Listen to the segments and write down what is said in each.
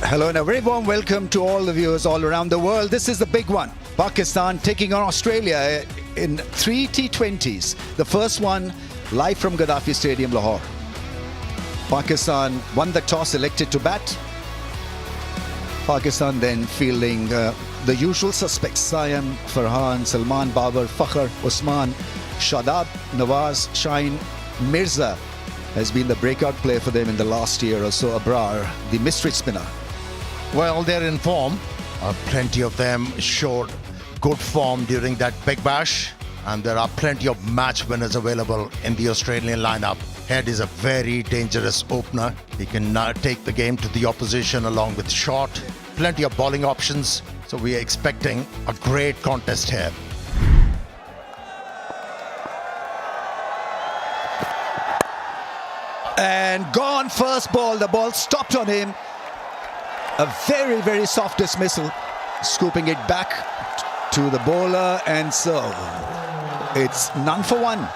Hello and a very warm welcome to all the viewers all around the world. This is the big one. Pakistan taking on Australia in 3 T20s. The first one live from Gaddafi Stadium, Lahore. Pakistan won the toss, elected to bat. Pakistan then fielding the usual suspects: Saim, Farhan, Salman, Babar, Fakhr, Usman, Shadab, Nawaz, Shine, Mirza has been the breakout player for them in the last year or so. Abrar, the mystery spinner. Well, they're in form. Plenty of them showed good form during that Big Bash, and there are plenty of match winners available in the Australian lineup. Head is a very dangerous opener. He can take the game to the opposition along with short. Plenty of bowling options. So we are expecting a great contest here. And gone first ball. The ball stopped on him. A very, very soft dismissal. Scooping it back to the bowler, and so it's none for one.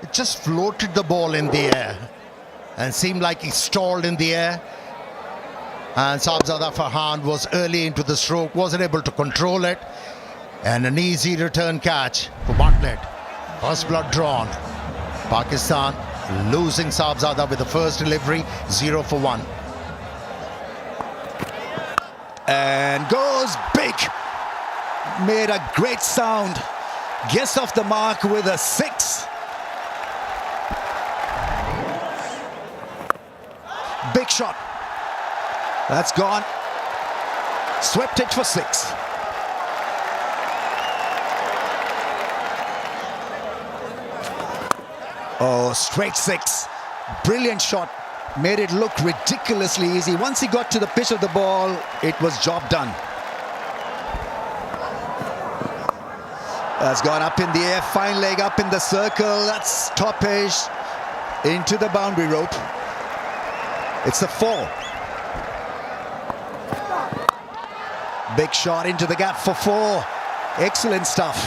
It just floated the ball in the air and seemed like he stalled in the air. And Shahzada Farhan was early into the stroke, wasn't able to control it. And an easy return catch for Bartlett. First blood drawn. Pakistan losing Shahzada with the first delivery, 0 for 1. And goes big. Made a great sound. Gets off the mark with a 6. Big shot. That's gone. Swept it for 6. Oh, straight 6. Brilliant shot. Made it look ridiculously easy. Once he got to the pitch of the ball, it was job done. That's gone up in the air. Fine leg up in the circle. That's topish. Into the boundary rope. It's a 4. Big shot into the gap for 4. Excellent stuff.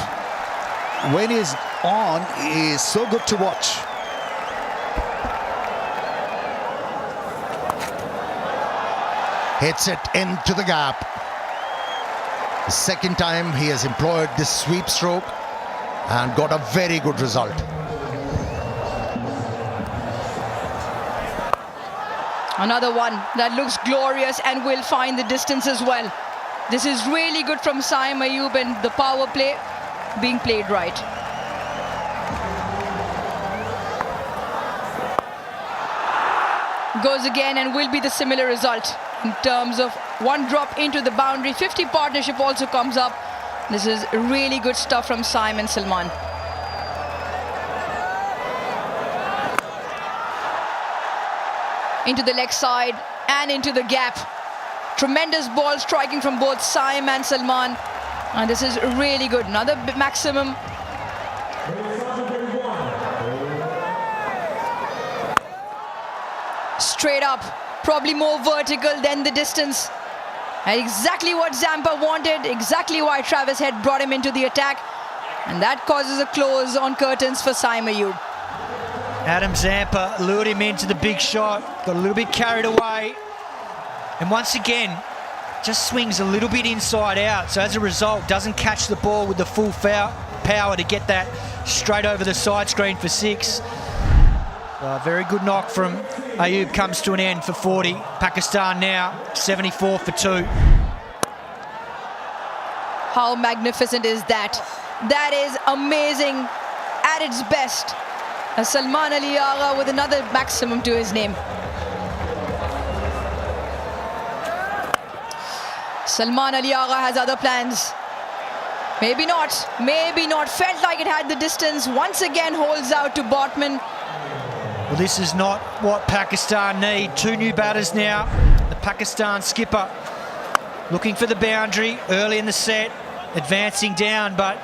When he's on, he is so good to watch. Hits it into the gap. The second time he has employed this sweep stroke and got a very good result. Another one that looks glorious and will find the distance as well. This is really good from Saim Ayub, and the power play being played right. Goes again and will be the similar result in terms of one drop into the boundary. 50 partnership also comes up. This is really good stuff from Saim and Salman. Into the leg side and into the gap. Tremendous ball striking from both Saim and Salman. And this is really good. Another maximum. Straight up, probably more vertical than the distance. And exactly what Zampa wanted, exactly why Travis Head brought him into the attack. And that causes a close on curtains for Saim Ayub. Adam Zampa lured him into the big shot, got a little bit carried away. And once again, just swings a little bit inside out. So as a result, doesn't catch the ball with the full power to get that straight over the side screen for 6. A very good knock from Ayub comes to an end for 40. Pakistan now 74 for 2. How magnificent is that? That is amazing at its best. Salman Agha with another maximum to his name. Salman Agha has other plans. Maybe not. Maybe not. Felt like it had the distance. Once again holds out to Botman. Well, this is not what Pakistan need. 2 new batters now. The Pakistan skipper looking for the boundary early in the set, advancing down, but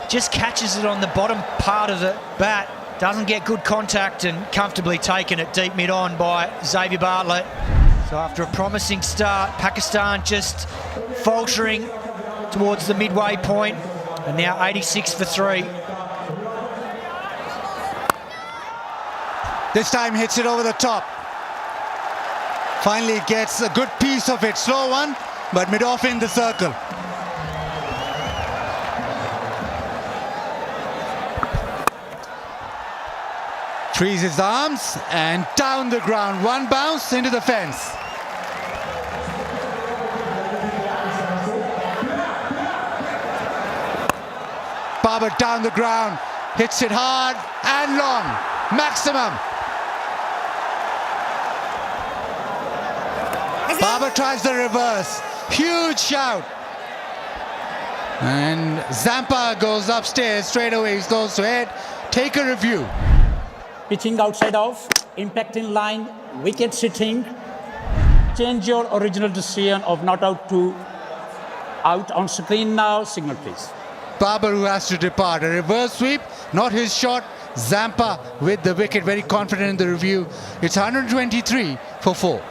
just catches it on the bottom part of the bat. Doesn't get good contact and comfortably taken it deep mid-on by Xavier Bartlett. So after a promising start, Pakistan just faltering towards the midway point, and now 86 for 3. This time hits it over the top. Finally gets a good piece of it. Slow one, but mid-off in the circle. Frees his arms and down the ground. One bounce into the fence. Babar down the ground, hits it hard and long, maximum. Babar tries the reverse, huge shout. And Zampa goes upstairs straight away, he's close to head. Take a review. Pitching outside off, impact in line, wicket sitting. Change your original decision of not out to out on screen now. Signal please. Babar who has to depart. A reverse sweep, not his shot. Zampa with the wicket, very confident in the review. It's 123 for 4.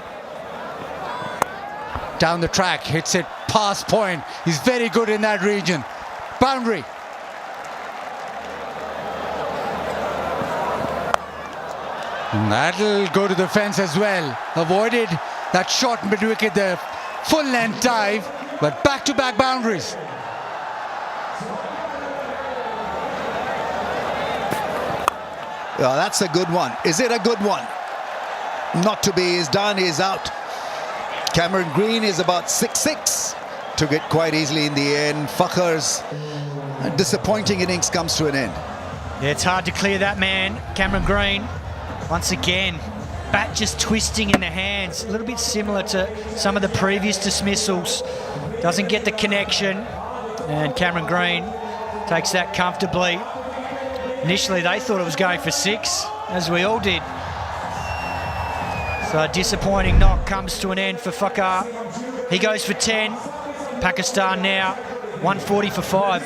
Down the track, hits it past point. He's very good in that region. Boundary. And that'll go to the fence as well. Avoided that short mid-wicket, the full-length dive, but back-to-back boundaries. Yeah, that's a good one. Is it a good one? Not to be. He's done. He's out. Cameron Green is about 6-6. Took it quite easily in the end. Fakhr's disappointing innings comes to an end. Yeah, it's hard to clear that man. Cameron Green, once again, bat just twisting in the hands. A little bit similar to some of the previous dismissals. Doesn't get the connection. And Cameron Green takes that comfortably. Initially, they thought it was going for 6, as we all did. So a disappointing knock comes to an end for Fakhr. He goes for 10. Pakistan now 140 for 5.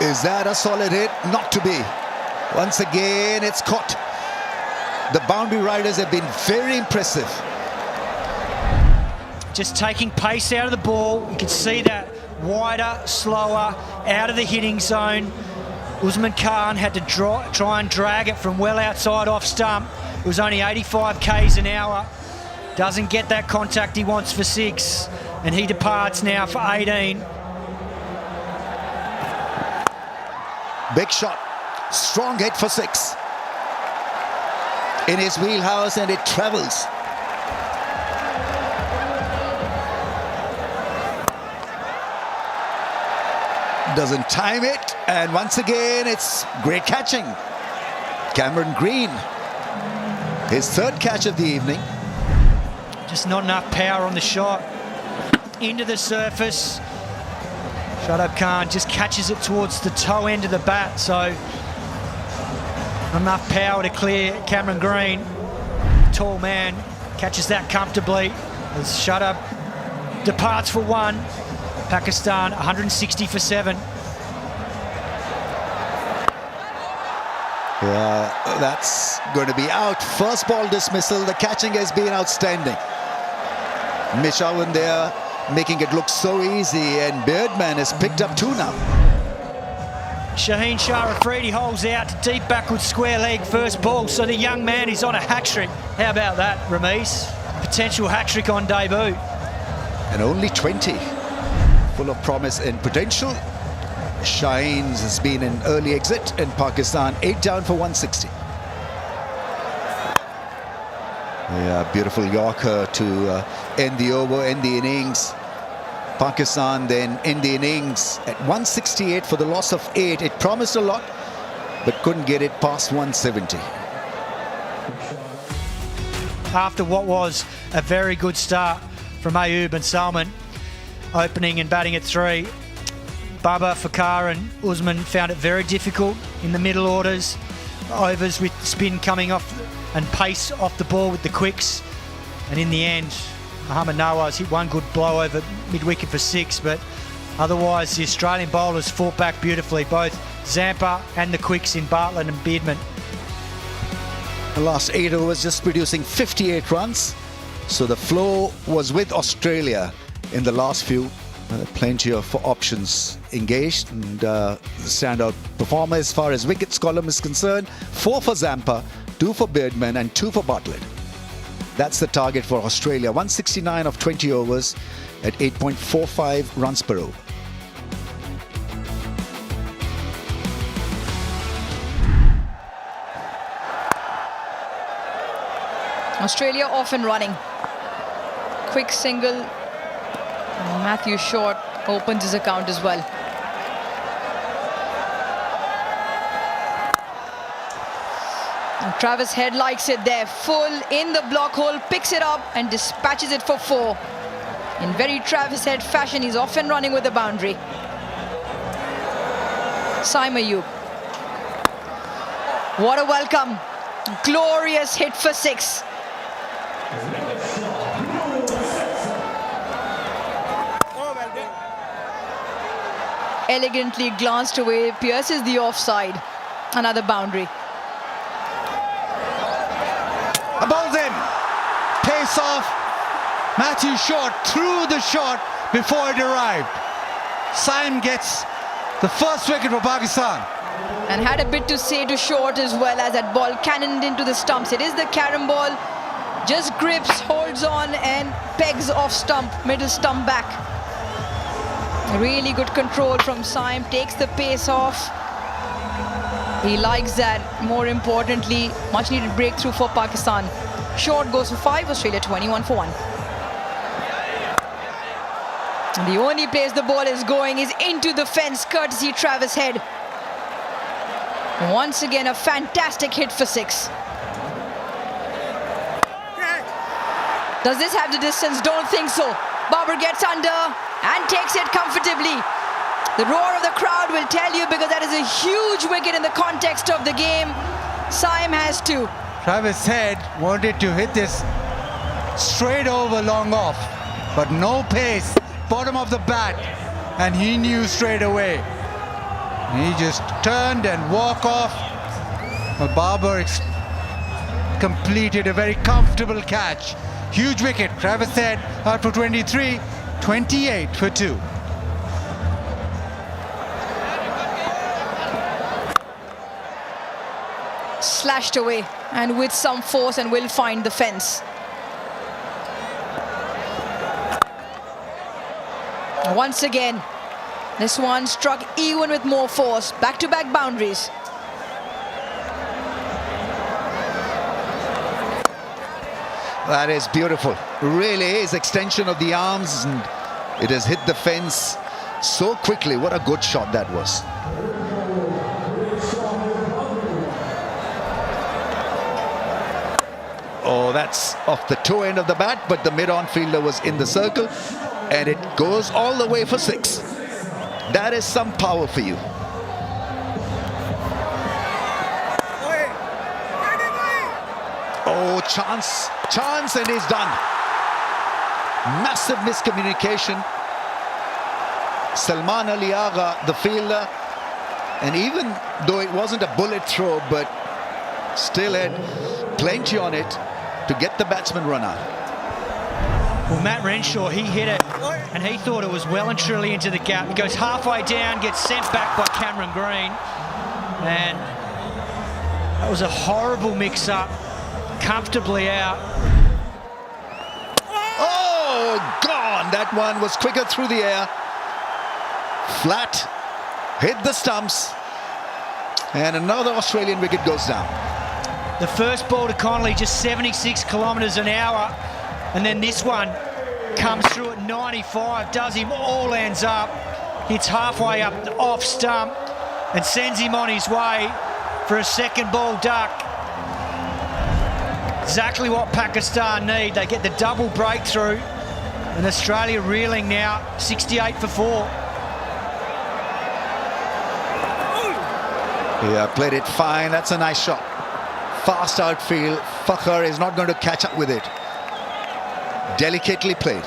Is that a solid hit? Not to be. Once again, it's caught. The boundary riders have been very impressive. Just taking pace out of the ball. You can see that wider, slower, out of the hitting zone. Usman Khan had to try and drag it from well outside off stump. It was only 85 k's an hour. Doesn't get that contact he wants for 6. And he departs now for 18. Big shot. Strong hit for 6. In his wheelhouse, and it travels. Doesn't time it, and once again it's great catching. Cameron Green, his 3rd catch of the evening. Just not enough power on the shot. Into the surface. Shadab Khan just catches it towards the toe end of the bat, so not enough power to clear Cameron Green. Tall man catches that comfortably as Shadab departs for 1. Pakistan 160 for 7. Yeah, that's going to be out. First ball dismissal. The catching has been outstanding. Mishawan there making it look so easy, and Beardman has picked up 2 now. Shaheen Shah Afridi holds out to deep backward square leg first ball, so the young man is on a hat-trick. How about that, Ramiz? Potential hat-trick on debut. And only 20. Full of promise and potential. Shaheen's has been an early exit, and Pakistan 8 down for 160. Yeah, beautiful Yorker to end the over, end the innings. Pakistan then end the innings at 168 for the loss of 8. It promised a lot, but couldn't get it past 170. After what was a very good start from Ayub and Salman, opening and batting at 3, Babar, Fakhr and Usman found it very difficult in the middle orders. Overs with spin coming off and pace off the ball with the quicks. And in the end, Mohammad Nawaz hit one good blow over mid-wicket for 6, but otherwise the Australian bowlers fought back beautifully, both Zampa and the quicks in Bartlett and Beardman. The last 8 overs just producing 58 runs. So the flow was with Australia in the last few. Plenty of options engaged, and the standout performer as far as wickets column is concerned, 4 for Zampa, 2 for Beardman and 2 for Bartlett. That's the target for Australia. 169 of 20 overs at 8.45 runs per over. Australia off and running. Quick single. Matthew Short opens his account as well. And Travis Head likes it there. Full in the block hole, picks it up and dispatches it for 4. In very Travis Head fashion, he's off and running with the boundary. Saim Ayub. What a welcome. Glorious hit for 6. Elegantly glanced away, pierces the offside. Another boundary. A ball's in. Pace off. Matthew Short threw the shot before it arrived. Saim gets the first wicket for Pakistan. And had a bit to say to Short as well, as that ball cannoned into the stumps. It is the carom ball. Just grips, holds on and pegs off stump, middle stump back. Really good control from Saim, takes the pace off. He likes that. More importantly, much needed breakthrough for Pakistan. Short goes for 5, Australia 21 for 1. And the only place the ball is going is into the fence, courtesy Travis Head. Once again, a fantastic hit for 6. Does this have the distance? Don't think so. Babar gets under and takes it comfortably. The roar of the crowd will tell you, because that is a huge wicket in the context of the game. Saim has 2. Travis Head wanted to hit this straight over long off, but no pace, bottom of the bat, and he knew straight away. He just turned and walked off. But Babar completed a very comfortable catch. Huge wicket. Travis Head out for 23, 28 for 2. Slashed away and with some force, and will find the fence. Once again, this one struck even with more force. Back-to-back boundaries. That is beautiful. Really is extension of the arms, and it has hit the fence so quickly. What a good shot that was. Oh, that's off the toe end of the bat, but the mid-on fielder was in the circle, and it goes all the way for 6. That is some power for you. Oh, chance, and he's done. Massive miscommunication. Salman Agha, the fielder, and even though it wasn't a bullet throw, but still had plenty on it to get the batsman run out. Well, Matt Renshaw, he hit it and he thought it was well and truly into the gap. He goes halfway down, gets sent back by Cameron Green, and that was a horrible mix-up. Comfortably out. Oh, gone! That one was quicker through the air. Flat, hit the stumps, and another Australian wicket goes down. The first ball to Connolly, just 76 kilometres an hour, and then this one comes through at 95, does him all ends up, hits halfway up the off stump, and sends him on his way for a second ball duck. Exactly what Pakistan need. They get the double breakthrough, and Australia reeling now, 68 for 4. Yeah, played it fine. That's a nice shot. Fast outfield. Fakhr is not going to catch up with it. Delicately played.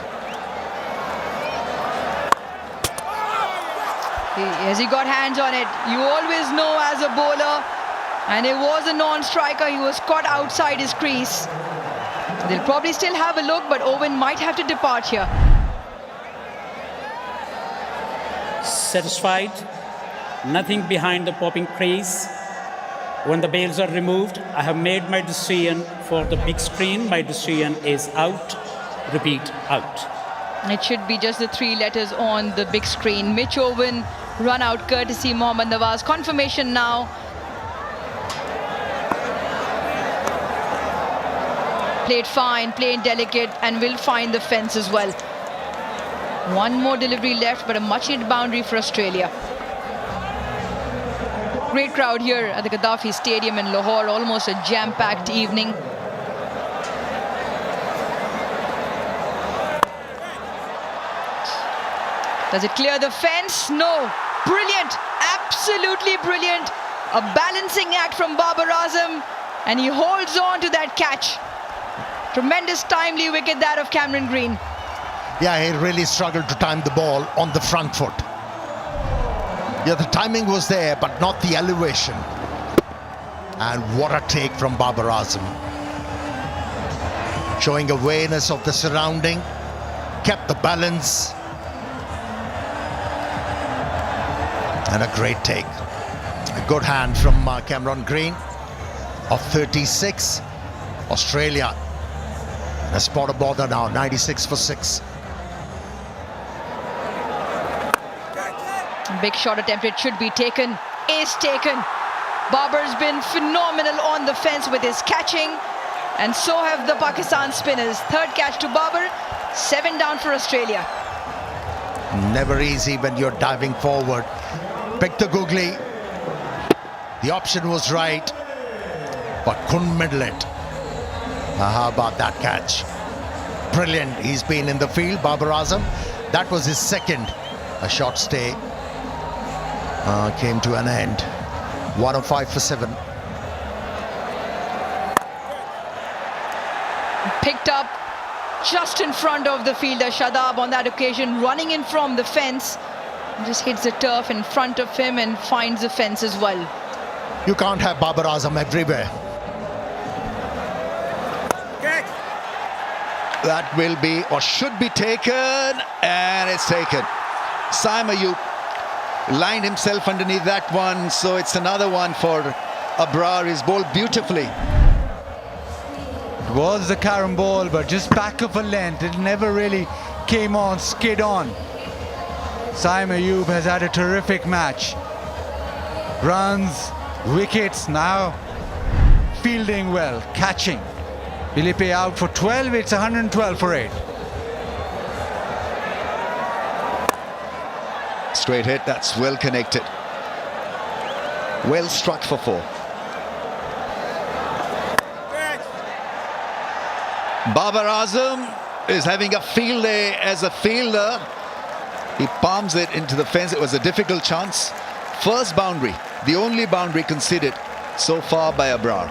As he got hands on it, you always know as a bowler, and it was a non-striker. He was caught outside his crease. They'll probably still have a look, but Owen might have to depart here. Satisfied. Nothing behind the popping crease. When the bails are removed, I have made my decision for the big screen. My decision is out. Repeat, out. It should be just the 3 letters on the big screen. Mitch Owen, run out courtesy Mohammad Nawaz. Confirmation now. Played fine, played delicate, and will find the fence as well. One more delivery left, but a much needed boundary for Australia. Great crowd here at the Gaddafi Stadium in Lahore, almost a jam-packed evening. Does it clear the fence? No. Brilliant, absolutely brilliant. A balancing act from Babar Azam, and he holds on to that catch. Tremendous timely wicket that of Cameron Green. Yeah, he really struggled to time the ball on the front foot. Yeah, the timing was there, but not the elevation. And what a take from Babar Azam. Showing awareness of the surrounding, kept the balance. And a great take. A good hand from Cameron Green of 36. Australia in a spot of bother now, 96 for 6. Big shot attempt, should be taken, is taken. Babar's been phenomenal on the fence with his catching, and so have the Pakistan spinners. Third catch to Babar, 7 down for Australia. Never easy when you're diving forward. Pick the googly. The option was right, but couldn't middle it. How about that catch? Brilliant. He's been in the field, Babar Azam. That was his second. A short stay came to an end. 105 for 7. Picked up just in front of the fielder Shadab on that occasion, running in from the fence. Just hits the turf in front of him and finds the fence as well. You can't have Babar Azam everywhere. That will be, or should be taken, and it's taken. Saim Ayub lined himself underneath that one, so it's another one for Abrar. He's bowled beautifully. It was the carom ball, but just back of a length. It never really came on, skid on. Saim Ayub has had a terrific match. Runs, wickets, now fielding well, catching. Philippe out for 12, it's 112 for 8. Straight hit, that's well connected. Well struck for 4. Babar Azam is having a field day as a fielder. He palms it into the fence. It was a difficult chance. First boundary, the only boundary conceded so far by Abrar.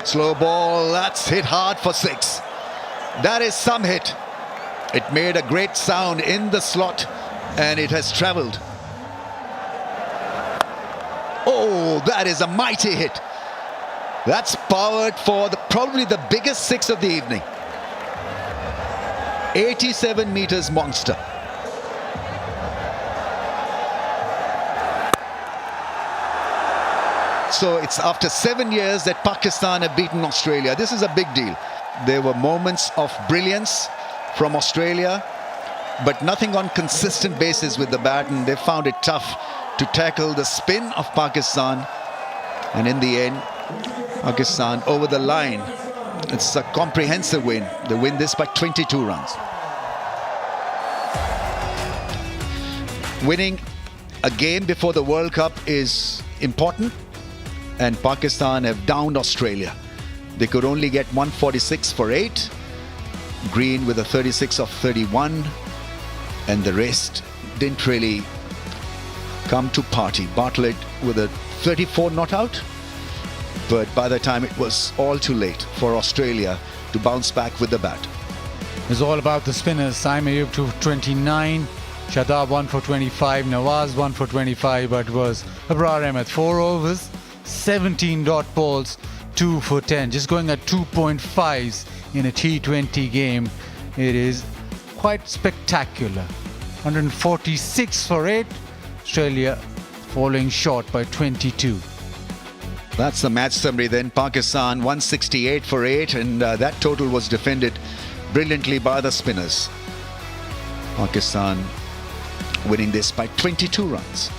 Slow ball, that's hit hard for 6. That is some hit. It made a great sound in the slot and it has travelled. Oh, that is a mighty hit. That's powered for probably the biggest 6 of the evening. 87 meters monster. So it's after 7 years that Pakistan have beaten Australia. This is a big deal. There were moments of brilliance from Australia, but nothing on consistent basis with the bat, and they found it tough to tackle the spin of Pakistan. And in the end, Pakistan over the line. It's a comprehensive win. They win this by 22 runs. Winning a game before the World Cup is important, and Pakistan have downed Australia. They could only get 146 for 8. Green with a 36 of 31, and the rest didn't really come to party. Bartlett with a 34 not out, but by the time it was all too late for Australia to bounce back with the bat. It's all about the spinners. Saim Ayub 229, Shadab 1 for 25, Nawaz 1 for 25, but it was Abrar Ahmed 4 overs, 17 dot balls, 2 for 10, just going at 2.5s in a T20 game. It is quite spectacular. 146 for 8, Australia falling short by 22. That's the match summary then. Pakistan 168 for 8, and that total was defended brilliantly by the spinners. Pakistan winning this by 22 runs.